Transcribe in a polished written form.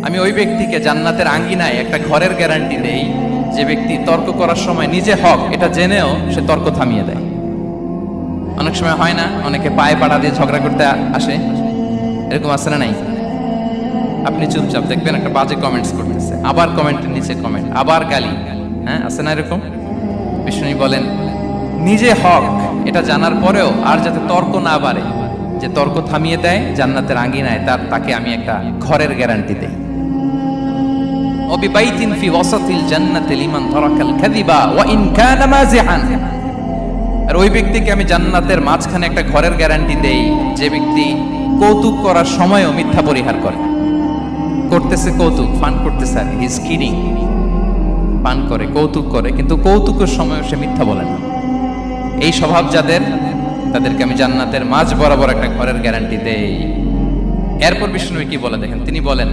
আমি ওই ব্যক্তিকে জান্নাতের আঙ্গিনায় একটা ঘরের গ্যারান্টি দেই যে ব্যক্তি তর্ক করার সময় নিজে হক এটা জেনেও সে তর্ক থামিয়ে দেয়। অনেক সময় হয় না, অনেকে পায়ে পাড়া দিয়ে ঝগড়া করতে আসে, এরকম আছে না নাই? আপনি চুপচাপ দেখবেন একটা বাজে কমেন্টস করতেছে, আবার কমেন্টের নিচে কমেন্ট, আবার গালি, হ্যাঁ আছে না এরকম? বিষ্ণু বলেন নিজে হক এটা জানার পরেও আর যাতে তর্ক না বাড়ে, যে তর্ক থামিয়ে দেয় জান্নাতের আঙ্গিনায় তাকে আমি একটা ঘরের গ্যারান্টি দেই। ওয়াবিবাইতিন ফি ওয়াসাতিল জান্নাতি লিমান তারাকাল কাযিবা ওয়া ইন কানা মাযিহান। আর ওই ব্যক্তিকে আমি জান্নাতের মাঝখানে একটা ঘরের গ্যারান্টি দেই যে ব্যক্তি কৌতুক করার সময়ও মিথ্যা পরিহার করে। করতেছে কৌতুক, ফান করতেছে, হি ইজ কিডিং, পান করে কৌতুক করে, কিন্তু কৌতুকের সময়ও সে মিথ্যা বলে না। এই স্বভাব যাদের, তাদেরকে আমি জান্নাতের মাঝ বরাবর একটা ঘরের গ্যারান্টি দেই। এরপর বিষ্ণু কি বলে দেখেন, তিনি বলেন